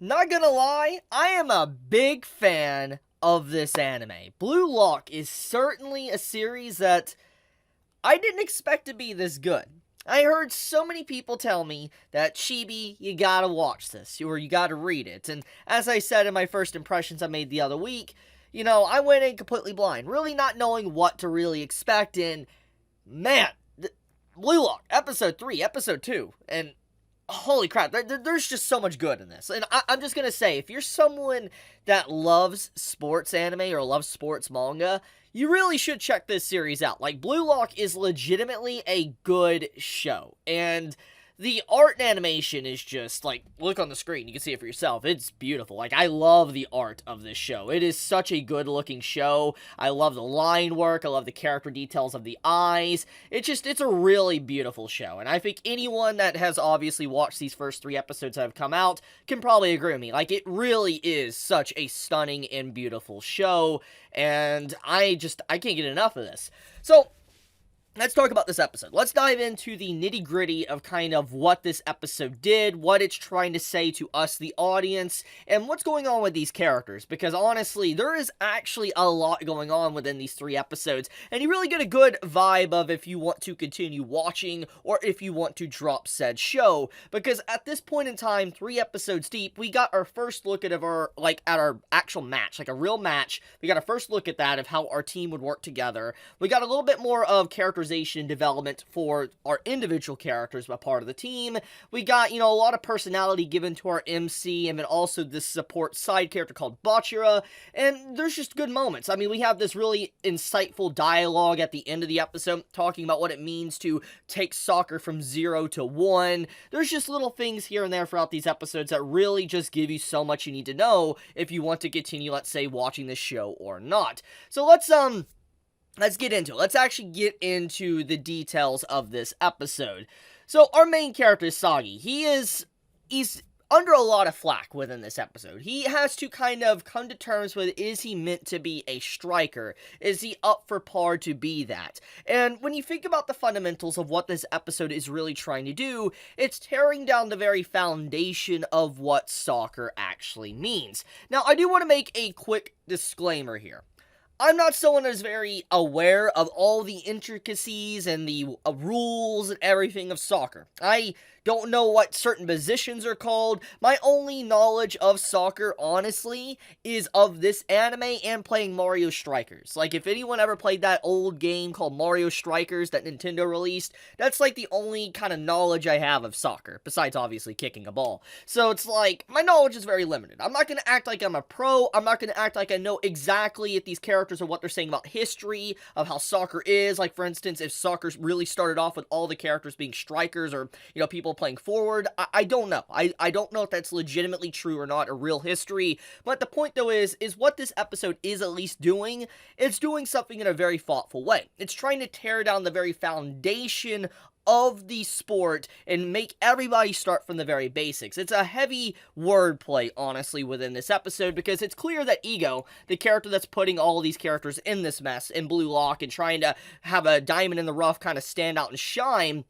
Not gonna lie, I am a big fan of this anime. Blue Lock is certainly a series that I didn't expect to be this good. I heard so many people tell me that Chibi, you gotta watch this, or you gotta read it. And as I said in my first impressions I made the other week, I went in completely blind, really not knowing what to really expect. And man, Blue Lock, episode 3, episode 2, and holy crap, there's just so much good in this. And I'm just gonna say, if you're someone that loves sports anime or loves sports manga, you really should check this series out. Like, Blue Lock is legitimately a good show. And the art and animation is just, like, look on the screen, you can see it for yourself. It's beautiful. Like, I love the art of this show. It is such a good-looking show. I love the line work. I love the character details of the eyes. It's a really beautiful show. And I think anyone that has obviously watched these first 3 episodes that have come out can probably agree with me. Like, it really is such a stunning and beautiful show. And I can't get enough of this. So, let's talk about this episode. Let's dive into the nitty-gritty of kind of what this episode did, what it's trying to say to us, the audience, and what's going on with these characters. Because honestly, there is actually a lot going on within these 3 episodes, and you really get a good vibe of if you want to continue watching or if you want to drop said show. Because at this point in time, 3 episodes deep, we got our first look at our actual match, like a real match. We got a first look at that of how our team would work together. We got a little bit more of characterization and development for our individual characters, a part of the team. We got, a lot of personality given to our MC, and then also this support side character called Bachira, and there's just good moments. I mean, we have this really insightful dialogue at the end of the episode, talking about what it means to take soccer from 0 to 1. There's just little things here and there throughout these episodes that really just give you so much you need to know if you want to continue, let's say, watching this show or not. So let's get into it. Let's actually get into the details of this episode. So, our main character is Sagi. He's under a lot of flack within this episode. He has to kind of come to terms with, is he meant to be a striker? Is he up for par to be that? And when you think about the fundamentals of what this episode is really trying to do, it's tearing down the very foundation of what soccer actually means. Now, I do want to make a quick disclaimer here. I'm not someone that's very aware of all the intricacies and the rules and everything of soccer. I don't know what certain positions are called. My only knowledge of soccer, honestly, is of this anime and playing Mario Strikers. Like, if anyone ever played that old game called Mario Strikers that Nintendo released, that's like the only kind of knowledge I have of soccer, besides obviously kicking a ball. So it's like, my knowledge is very limited. I'm not going to act like I'm a pro. I'm not going to act like I know exactly if these characters are what they're saying about history of how soccer is. Like, for instance, if soccer really started off with all the characters being strikers or, people playing forward. I don't know. I don't know if that's legitimately true or not, a real history. But the point, though, is what this episode is at least doing, it's doing something in a very thoughtful way. It's trying to tear down the very foundation of the sport and make everybody start from the very basics. It's a heavy wordplay, honestly, within this episode, because it's clear that Ego, the character that's putting all these characters in this mess in Blue Lock and trying to have a diamond in the rough kind of stand out and shine,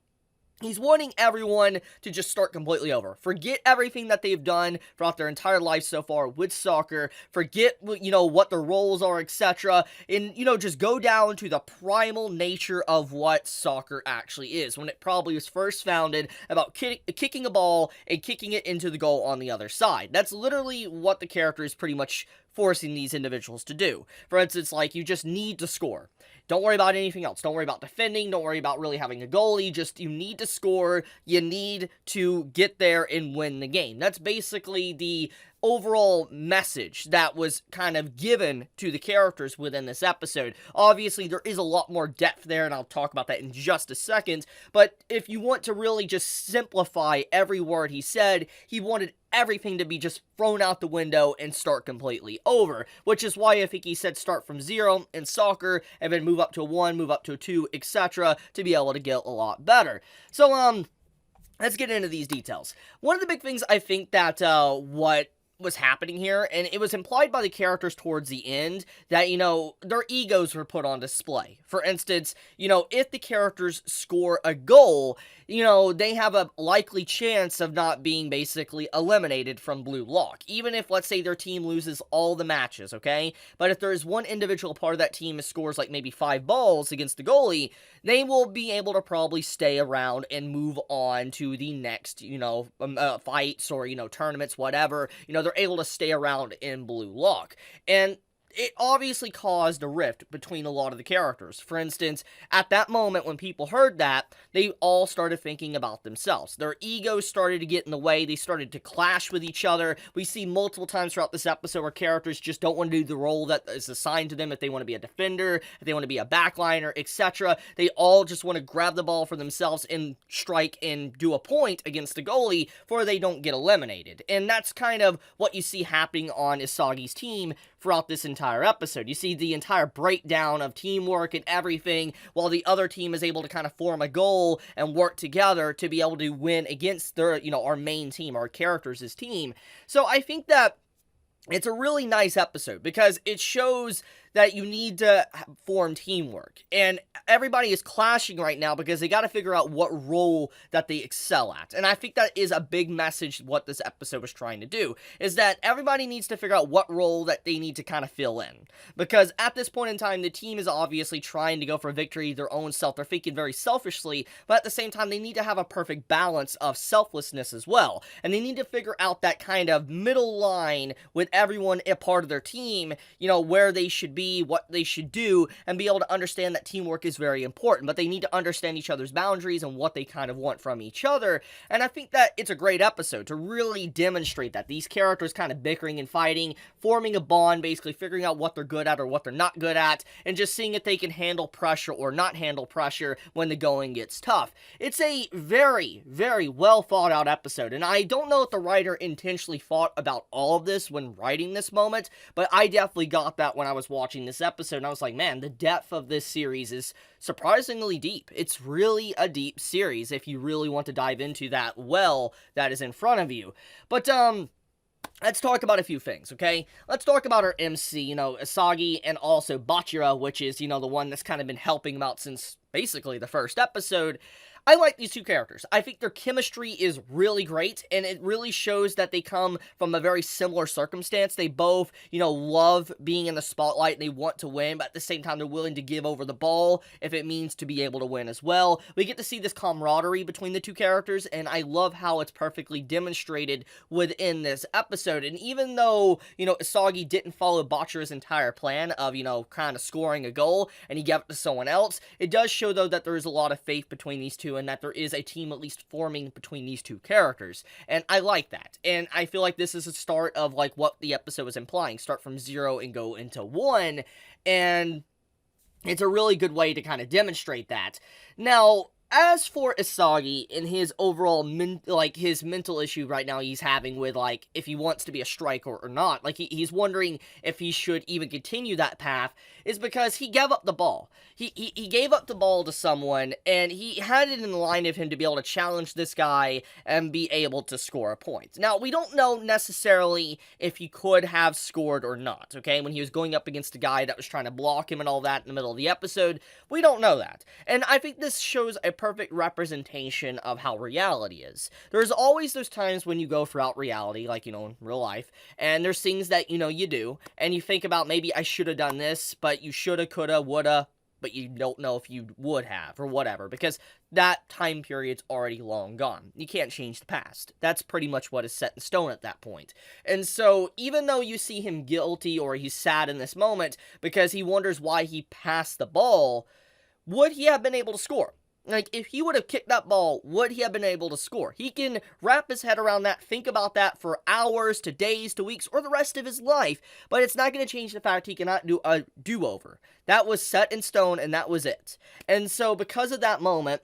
he's wanting everyone to just start completely over. Forget everything that they've done throughout their entire life so far with soccer. Forget, what the roles are, etc. And, just go down to the primal nature of what soccer actually is. When it probably was first founded about kicking a ball and kicking it into the goal on the other side. That's literally what the character is pretty much forcing these individuals to do. For instance, like, you just need to score. Don't worry about anything else. Don't worry about defending. Don't worry about really having a goalie. Just, you need to score. You need to get there and win the game. That's basically the overall message that was kind of given to the characters within this episode. Obviously, there is a lot more depth there, and I'll talk about that in just a second. But if you want to really just simplify every word he said, he wanted everything to be just thrown out the window and start completely over, which is why I think he said start from 0 in soccer and then move up to a 1, move up to a 2, etc. to be able to get a lot better. So, let's get into these details. One of the big things I think that what was happening here, and it was implied by the characters towards the end that, their egos were put on display. For instance, if the characters score a goal, they have a likely chance of not being basically eliminated from Blue Lock, even if, let's say, their team loses all the matches, okay? But if there's one individual part of that team who scores, like, maybe 5 balls against the goalie, they will be able to probably stay around and move on to the next, fights or, tournaments, whatever. They're able to stay around in Blue Lock. And it obviously caused a rift between a lot of the characters. For instance, at that moment when people heard that, they all started thinking about themselves. Their egos started to get in the way. They started to clash with each other. We see multiple times throughout this episode where characters just don't want to do the role that is assigned to them. If they want to be a defender, if they want to be a backliner, etc., they all just want to grab the ball for themselves and strike and do a point against the goalie before they don't get eliminated. And that's kind of what you see happening on Isagi's team throughout this entire episode. You see the entire breakdown of teamwork and everything, while the other team is able to kind of form a goal and work together to be able to win against their, our main team, our characters' team. So I think that it's a really nice episode because it shows that you need to form teamwork. And everybody is clashing right now because they got to figure out what role that they excel at. And I think that is a big message what this episode was trying to do, is that everybody needs to figure out what role that they need to kind of fill in. Because at this point in time, the team is obviously trying to go for victory their own self. They're thinking very selfishly, but at the same time, they need to have a perfect balance of selflessness as well. And they need to figure out that kind of middle line with everyone a part of their team, where they should be, what they should do, and be able to understand that teamwork is very important, but they need to understand each other's boundaries and what they kind of want from each other. And I think that it's a great episode to really demonstrate that these characters kind of bickering and fighting, forming a bond, basically figuring out what they're good at or what they're not good at, and just seeing if they can handle pressure or not handle pressure when the going gets tough. It's a very, very well thought out episode, and I don't know if the writer intentionally thought about all of this when writing this moment, but I definitely got that when I was watching this episode, and I was like, man, the depth of this series is surprisingly deep. It's really a deep series if you really want to dive into that well that is in front of you. But, let's talk about a few things, okay? Let's talk about our MC, Isagi, and also Bachira, which is, the one that's kind of been helping him out since basically the first episode. I like these two characters. I think their chemistry is really great, and it really shows that they come from a very similar circumstance. They both, love being in the spotlight, and they want to win, but at the same time, they're willing to give over the ball if it means to be able to win as well. We get to see this camaraderie between the two characters, and I love how it's perfectly demonstrated within this episode. And even though, Isagi didn't follow Bachira's entire plan of, kind of scoring a goal, and he gave it to someone else, it does show, though, that there is a lot of faith between these two, and that there is a team at least forming between these two characters. And I like that. And I feel like this is a start of, like, what the episode was implying. Start from 0 and go into 1. And it's a really good way to kind of demonstrate that. Now, as for Isagi and his overall, his mental issue right now he's having with, like, if he wants to be a striker or not, like, he's wondering if he should even continue that path, is because he gave up the ball. He gave up the ball to someone, and he had it in the line of him to be able to challenge this guy and be able to score a point. Now, we don't know necessarily if he could have scored or not, okay? When he was going up against a guy that was trying to block him and all that in the middle of the episode, we don't know that. And I think this shows a perfect representation of how reality is. There's always those times when you go throughout reality, like, in real life, and there's things that, you do, and you think about, maybe I should have done this, but you shoulda, coulda, woulda, but you don't know if you would have, or whatever, because that time period's already long gone. You can't change the past. That's pretty much what is set in stone at that point. And so, even though you see him guilty, or he's sad in this moment, because he wonders why he passed the ball, would he have been able to score? Like, if he would have kicked that ball, would he have been able to score? He can wrap his head around that, think about that for hours to days to weeks or the rest of his life, but it's not going to change the fact he cannot do a do-over. That was set in stone, and that was it. And so, because of that moment,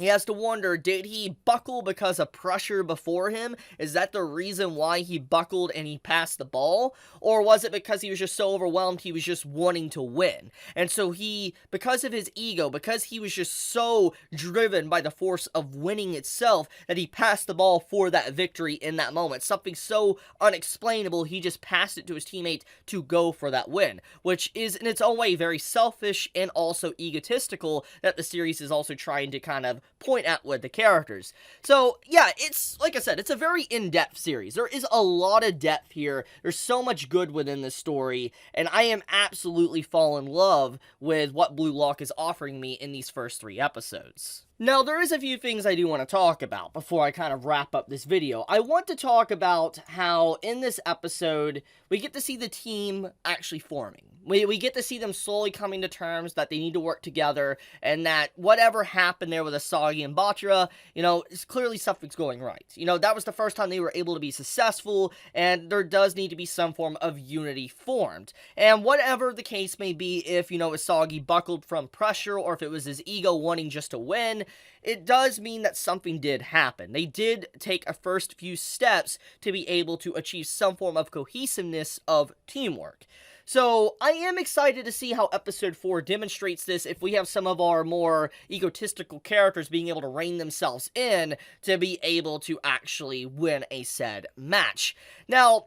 he has to wonder, did he buckle because of pressure before him? Is that the reason why he buckled and he passed the ball? Or was it because he was just so overwhelmed, he was just wanting to win? And so he, because of his ego, because he was just so driven by the force of winning itself, that he passed the ball for that victory in that moment. Something so unexplainable, he just passed it to his teammate to go for that win. Which is, in its own way, very selfish and also egotistical, that the series is also trying to kind of point at with the characters. So, yeah, it's, like I said, it's a very in-depth series. There is a lot of depth here. There's so much good within this story, and I am absolutely falling in love with what Blue Lock is offering me in these first 3 episodes. Now, there is a few things I do want to talk about before I kind of wrap up this video. I want to talk about how, in this episode, we get to see the team actually forming. We get to see them slowly coming to terms that they need to work together, and that whatever happened there with Isagi and Bachira, you know, it's clearly something's going right. You know, that was the first time they were able to be successful, and there does need to be some form of unity formed. And whatever the case may be, if, you know, Isagi buckled from pressure, or if it was his ego wanting just to win, it does mean that something did happen. They did take a first few steps to be able to achieve some form of cohesiveness of teamwork. So, I am excited to see how Episode 4 demonstrates this if we have some of our more egotistical characters being able to rein themselves in to be able to actually win a said match. Now,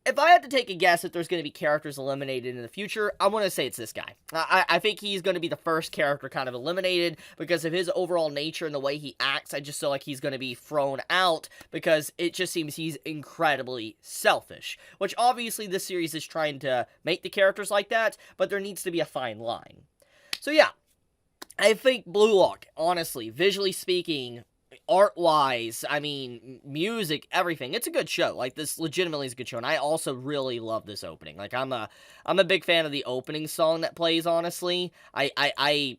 if I had to take a guess if there's going to be characters eliminated in the future, I want to say it's this guy. I think he's going to be the first character kind of eliminated because of his overall nature and the way he acts. I just feel like he's going to be thrown out because it just seems he's incredibly selfish. Which obviously this series is trying to make the characters like that, but there needs to be a fine line. So yeah, I think Blue Lock, honestly, visually speaking, art-wise, I mean, music, everything. It's a good show. Like, this legitimately is a good show, and I also really love this opening. Like, I'm a big fan of the opening song that plays, honestly. I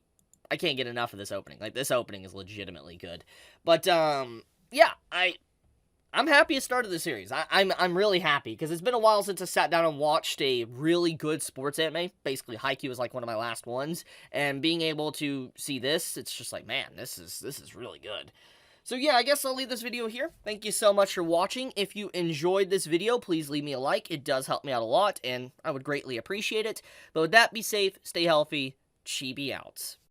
can't get enough of this opening. Like, this opening is legitimately good. But, yeah, I'm happy it started the series. I'm really happy, because it's been a while since I sat down and watched a really good sports anime. Basically, Haikyuu was like one of my last ones, and being able to see this, it's just like, man, this is really good. So yeah, I guess I'll leave this video here. Thank you so much for watching. If you enjoyed this video, please leave me a like. It does help me out a lot, and I would greatly appreciate it. But with that, be safe, stay healthy, Chibi out.